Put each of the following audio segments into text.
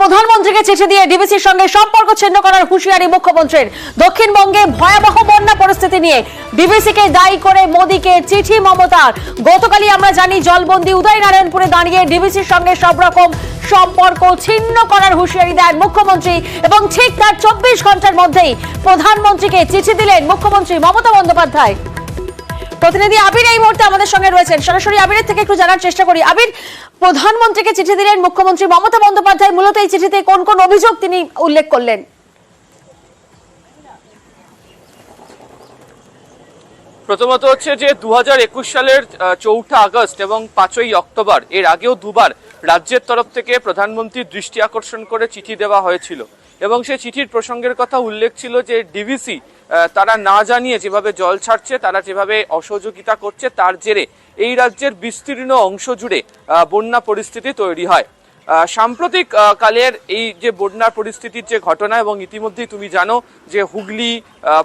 প্রধানমন্ত্রীকে চিঠি দিয়ে ডিবিসির সঙ্গে সম্পর্ক ছিন্ন করার হুঁশিয়ারি মুখ্যমন্ত্রীর। দক্ষিণবঙ্গে ভয়াবহ বন্যা পরিস্থিতি নিয়ে ডিবিসিকে দায়ী করে মোদীকে চিঠি মমতার। গতকালই আমরা জানি জলবন্দী উদয়নারায়ণপুরে দাঁড়িয়ে ডিবিসির সঙ্গে সব রকম সম্পর্ক ছিন্ন করার হুঁশিয়ারি দেন মুখ্যমন্ত্রী এবং ঠিক তার 24 ঘন্টার মধ্যেই প্রধানমন্ত্রীকে চিঠি দিলেন মুখ্যমন্ত্রী মমতা বন্দ্যোপাধ্যায়। প্রতিনিধি আবির এই মুহূর্তে আমাদের সঙ্গে রয়েছেন, সরাসরি আবিরের থেকে একটু জানার চেষ্টা করি। আবির, প্রধানমন্ত্রীকে চিঠি দিলেন মুখ্যমন্ত্রী মমতা বন্দ্যোপাধ্যায়, মূলত এই চিঠিতে কোন কোন অভিযোগ তিনি উল্লেখ করলেন? প্রথমত হচ্ছে যে 2021 সালের 4 আগস্ট এবং 5ই অক্টোবর এর আগেও দুবার রাজ্যের তরফ থেকে প্রধানমন্ত্রীর দৃষ্টি আকর্ষণ করে চিঠি দেওয়া হয়েছিল এবং সেই চিঠির প্রসঙ্গের কথা উল্লেখ ছিল যে ডিবিসি তারা না জানিয়ে যেভাবে জল ছাড়ছে, তারা যেভাবে অসহযোগিতা করছে, তার জেরে এই রাজ্যের বিস্তীর্ণ অংশ জুড়ে বন্যা পরিস্থিতি তৈরি হয়। সাম্প্রতিক কালের এই যে বন্যার পরিস্থিতির যে ঘটনা, এবং ইতিমধ্যেই তুমি জানো যে হুগলি,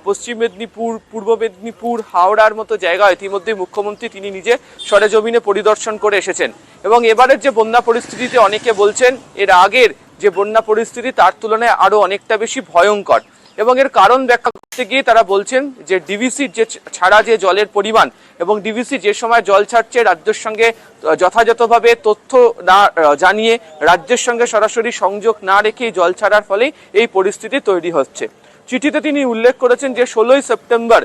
পশ্চিম মেদিনীপুর, পূর্ব মেদিনীপুর, হাওড়ার মতো জায়গায় ইতিমধ্যে মুখ্যমন্ত্রী তিনি নিজে সরেজমিনে পরিদর্শন করে এসেছেন এবং এবারের যে বন্যা পরিস্থিতিতে অনেকে বলছেন এর আগের যে বন্যা পরিস্থিতি তার তুলনায় আরো অনেকটা বেশি ভয়ঙ্কর। এবং এর কারণ ব্যাখ্যা করতে গিয়ে তারা বলছেন যে ডিবিসির যে ছাড়া যে জলের পরিমাণ এবং ডিবিসি যে সময় জল ছাড়ছে রাজ্যের সঙ্গে যথাযথভাবে তথ্য না জানিয়ে, রাজ্যের সঙ্গে সরাসরি সংযোগ না রেখে জল ছাড়ার ফলে এই পরিস্থিতি তৈরি হচ্ছে। চিঠিতে তিনি উল্লেখ করেছেন যে 16ই সেপ্টেম্বর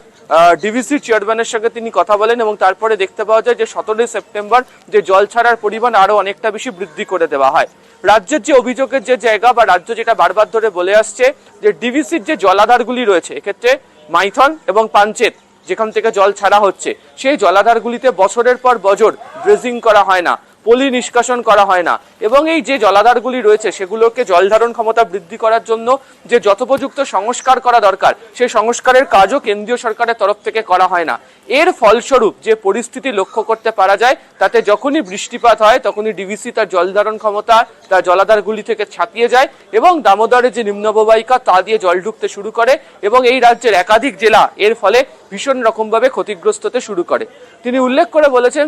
ডিবিসির চেয়ারম্যানের সঙ্গে তিনি কথা বলেন এবং তারপরে দেখতে পাওয়া যায় যে 17ই সেপ্টেম্বর যে জল ছাড়ার পরিমাণ আরো অনেকটা বেশি বৃদ্ধি করে দেওয়া হয়। রাজ্যের যে অভিযোগের যে জায়গা বা রাজ্য যেটা বারবার ধরে বলে আসছে যে ডিবিসির যে জলাধারগুলি রয়েছে, এক্ষেত্রে মাইথন এবং পাঞ্চেত যেখান থেকে জল ছাড়া হচ্ছে, সেই জলাধারগুলিতে বছরের পর বছর ড্রেজিং করা হয় না, পলি নিষ্কাশন করা হয় না এবং এই যে জলাধারগুলি রয়েছে সেগুলোকে জল ধারণ ক্ষমতা বৃদ্ধি করার জন্য যে যথোপযুক্ত সংস্কার করা দরকার সেই সংস্কারের কাজও কেন্দ্রীয় সরকারের তরফ থেকে করা হয় না। এর ফলস্বরূপ যে পরিস্থিতি লক্ষ্য করতে পারা যায় তাতে যখনই বৃষ্টিপাত হয় তখনই ডিবিসি তার জল ধারণ ক্ষমতা তার জলাধারগুলি থেকে ছাপিয়ে যায় এবং দামোদরের যে নিম্নববাহিকা তা দিয়ে জল ঢুকতে শুরু করে এবং এই রাজ্যের একাধিক জেলা এর ফলে ভীষণ রকমভাবে ক্ষতিগ্রস্ত হতে শুরু করে। তিনি উল্লেখ করে বলেছেন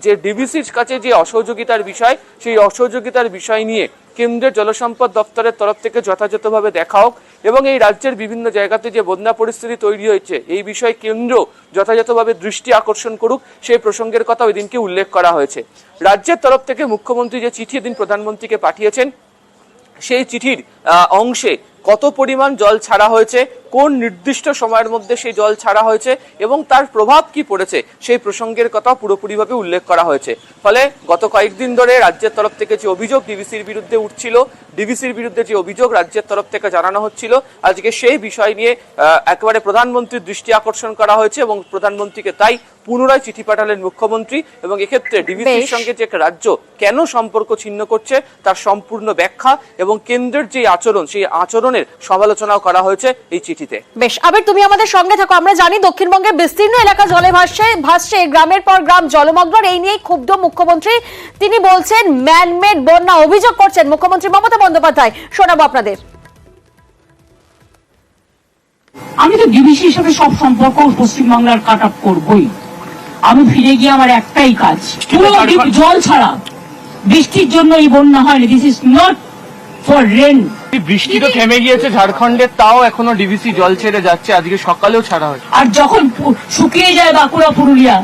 যে ডিবিসির কাছে যে অসহযোগিতার বিষয়, সেই অসহযোগিতার বিষয় নিয়ে কেন্দ্রের জলসম্পদ দপ্তরের তরফ থেকে যথাযথভাবে দেখা হোক এবং এই রাজ্যের বিভিন্ন জায়গাতে যে বন্যা পরিস্থিতি তৈরি হয়েছে এই বিষয়ে কেন্দ্র যথাযথভাবে দৃষ্টি আকর্ষণ করুক, সেই প্রসঙ্গের কথা ওই দিনকে উল্লেখ করা হয়েছে। রাজ্যের তরফ থেকে মুখ্যমন্ত্রী যে চিঠি দিন প্রধানমন্ত্রীকে পাঠিয়েছেন সেই চিঠির অংশে কত পরিমাণ জল ছাড়া হয়েছে, কোন নির্দিষ্ট সময়ের মধ্যে সেই জল ছাড়া হয়েছে এবং তার প্রভাব কি পড়েছে সেই প্রসঙ্গের কথা পুরোপুরিভাবে উল্লেখ করা হয়েছে। ফলে গত কয়েকদিন ধরে রাজ্যের তরফ থেকে যে অভিযোগ ডিবিসির বিরুদ্ধে উঠছিল, ডিবিসির বিরুদ্ধে যে অভিযোগ রাজ্যের তরফ থেকে জানানো হচ্ছিল, আজকে সেই বিষয় নিয়ে একেবারে প্রধানমন্ত্রীর দৃষ্টি আকর্ষণ করা হয়েছে এবং প্রধানমন্ত্রীকে তাই পুনরায় চিঠি পাঠালেন মুখ্যমন্ত্রী এবং এক্ষেত্রে ডিবিসির সঙ্গে যে রাজ্য কেন সম্পর্ক ছিন্ন করছে তার সম্পূর্ণ ব্যাখ্যা এবং কেন্দ্রের যে আচরণ সেই আচরণের সমালোচনাও করা হয়েছে এই চিঠিতে। বেশ, আবার তুমি আমাদের সঙ্গে থাকো। আমরা জানি দক্ষিণবঙ্গের বিস্তীর্ণ এলাকা জলে ভাসছে, গ্রামের পর গ্রাম জলমগ্ন। এই নিয়ে ক্ষুব্ধ মুখ্যমন্ত্রী, তিনি বলছেন ম্যানমেড বন্যা, অভিযোগ করছেন মুখ্যমন্ত্রী মমতা বন্দ্যোপাধ্যায়। শোনাবো আপনাদের। আমি তো ডিবিসি হিসেবে সব সম্পর্ক পশ্চিমবাংলার কাট আপ করবই। আমি ফিরে গিয়ে আমার একটাই কাজ, জল ছাড়া। বৃষ্টির জন্য এই বন্যা হয়নি, this is not for rain. বৃষ্টি তো থেমে গিয়েছে ঝাড়খণ্ডে, তাও এখনো ডিবিসি জল ছেড়ে যাচ্ছে, আজকে সকালেও ছাড়া হয়। আর যখন শুকিয়ে যায় বাঁকুড়া, পুরুলিয়া,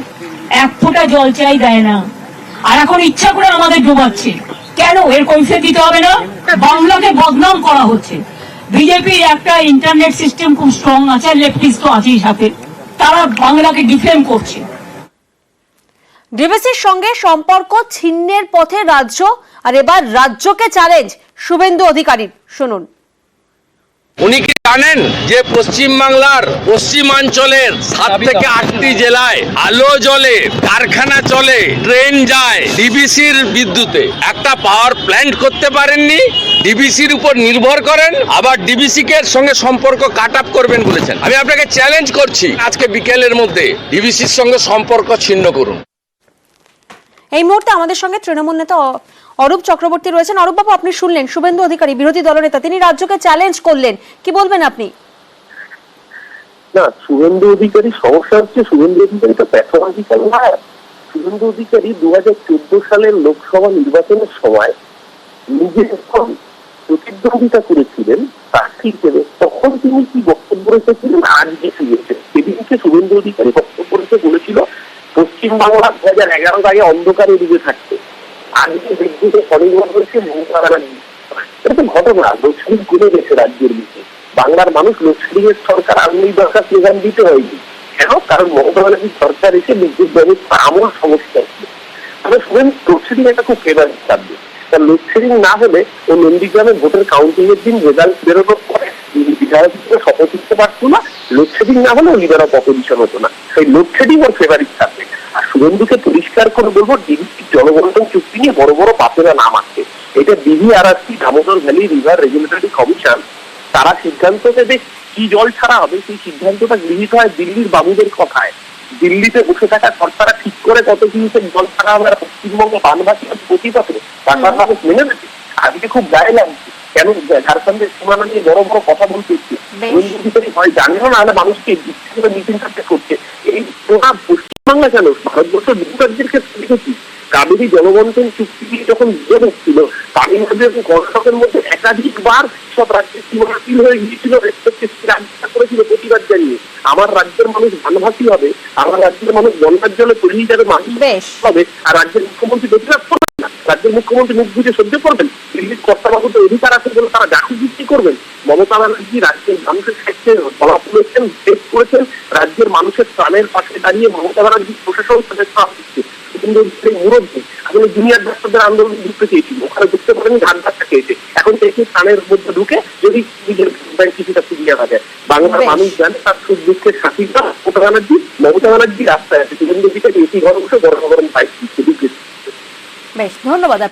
এক ফোঁটা জল চাই দেয় না। আর এখন ইচ্ছা করে আমাদের ডোবাচ্ছে কেন? এর কৈফিয়ত দিতে হবে না? বাংলাকে বদনাম করা হচ্ছে। বিজেপির একটা ইন্টারনেট সিস্টেম খুব স্ট্রং আছে, লেফটিস্ট তো আছেই সাথে, তারা বাংলাকে ডিফেম করছে। ডিবিসির সঙ্গে সম্পর্ক ছিন্নের পথে রাজ্য, আর এবার রাজ্যকে চ্যালেঞ্জ শুভেন্দু অধিকারীর। শুনুন। উনি কি জানেন যে পশ্চিমবাংলার পশ্চিমাঞ্চলের 7 থেকে 8টি জেলায় আলো জ্বলে, কারখানা চলে, ট্রেন যায় ডিবিসির বিদ্যুতে? একটা পাওয়ার প্ল্যান্ট করতে পারেননি, ডিবিসির উপর নির্ভর করেন, আবার ডিবিসি কে সঙ্গে সম্পর্ক কাট আপ করবেন বলেছেন। আমি আপনাকে চ্যালেঞ্জ করছি আজকে বিকেলের মধ্যে ডিবিসির সঙ্গে সম্পর্ক ছিন্ন করুন। এই মুহূর্তে আমাদের সঙ্গে তৃণমূল নেতা অরূপ চক্রবর্তী রয়েছেন। অরূপ বাবু, আপনি শুনলেন শুভেন্দু অধিকারী বিরোধী দলনেতা, তিনি রাজ্যকে চ্যালেঞ্জ করলেন, কি বলবেন আপনি? না, শুভেন্দু অধিকারী সমস্যা হচ্ছে, শুভেন্দু অধিকারী তো প্যাথোলজিক্যাল নয়। শুভেন্দু অধিকারী 2014 সালের লোকসভা নির্বাচনের সময় নিজে যখন প্রতিদ্বন্দ্বিতা করেছিলেন প্রার্থী হিসেবে, তখন তিনি কি বক্তব্য রেখেছিলেন আজকে ফিরেছে? সেদিনকে শুভেন্দু অধিকারী বক্তব্য রেখে বলেছিল পশ্চিমবাংলা 2011 আগে অন্ধকারে ডুবে থাকতে, আজকে বিদ্যুতে স্বনির্ভর হয়েছে মমতা ব্যানার্জি। এটা তো ঘটনা, লোডশেডিং কমে গেছে রাজ্যের দিকে। বাংলার মানুষ লোডশেডিং এর সরকার আমলেই দরকার স্লোগান দিতে হয়নি। কেন? কারণ মমতা ব্যানার্জির সরকার এসে বিদ্যুৎ ব্যবস্থা আমল সমস্যা হচ্ছে। তবে শুভেন্দু লোডশেডিং একটা খুব ফেভারিট সাবজেক্ট। তার লোডশেডিং না হলে ও নন্দীগ্রামের ভোটের কাউন্টিং এর দিন রেজাল্ট বেরোনোর পরে বিধায়ক হিসেবে শপথ নিতে পারতো না। লোডশেডিং না হলে লিডার অফ অপোজিশন হতো না। সেই লোডশেডিং ওর ফেভারিট সাবজেক্ট। আর শুভেন্দুকে পরিষ্কার করে বলবো, ডিবিসির জনবন্টন চুক্তি নিয়ে বড় বড় পাপেরা নাম আছে। এটা DVRRC, Damodar valley river regulatory commission, তারা সিদ্ধান্ত দেবে কি জল ছাড়া হবে। সেই সিদ্ধান্তটা গৃহীত হয় দিল্লির বাবুদের কথায়। দিল্লিতে বসে থাকা সরকারা ঠিক করে কত কিউসেক জল ছাড়া হবে, আর পশ্চিমবঙ্গে বানবাসী প্রতিপথে তার মানুষ মেনে নেবে। আজকে খুব গায়ে লাগছে, কেন ঝাড়খণ্ডের সীমানা নিয়ে বড় বড় কথা বলতে হয় জানেও না, হলে মানুষকে মিটিং করছে। এই প্রভাব পশ্চিমবাংলা কেন ভারতবর্ষ বহু রাজ্যের ক্ষেত্রে দেখেছি। কাবেরী জলবন্টন চুক্তি যখন বিরোধ হচ্ছিল, তামিলনাড়ু এবং কর্ণাটকের মধ্যে একাধিকবার সব রাজ্যের সীমানা সিল হয়ে গিয়েছিল, রাজ্যটা করেছিল প্রতিবাদ জানিয়ে আমার রাজ্যের মানুষ বানভাসী হবে, আমার রাজ্যের মানুষ বন্যার জলে তলিয়ে যাবে, মানুষ হবে, আর রাজ্যের মুখ্যমন্ত্রী প্রতিবাদ করবেন না। রাজ্যের মুখ্যমন্ত্রী মুখ বুঝে সহ্য করবেন? দিল্লির কর্তাবাবুদের অধিকার আছে বলে তারা যা খুশি করবেন। মমতা ব্যানার্জি রাজ্যের মানুষের স্বার্থে বলা তুলেছেন, শেষ করেছেন। রাজ্যের মানুষের প্রাণের পাশে দাঁড়িয়ে মমতা ব্যানার্জি প্রশাসন তাদের সাথ দিচ্ছে। মুরব্বী আসলে জুনিয়র ডাক্তারদের আন্দোলন ঢুকতে চেয়েছিল, ওখানে ঢুকতে পারেনি, ঘাট ধাক্কা খেয়েছে। এখন দেখি প্রাণের মধ্যে ঢুকে যদি নিজের কিছুটা ফিরিয়ে থাকে। বাংলার মানুষ জানে তার সুখ দুঃখের সাথীরা মমতা ব্যানার্জি রাস্তায় আছে। শুভেন্দু অধিকারী এসি ঘরে বসে গরম গরম পাইপ দিচ্ছে। বেশ, ধন্যবাদ আপনার।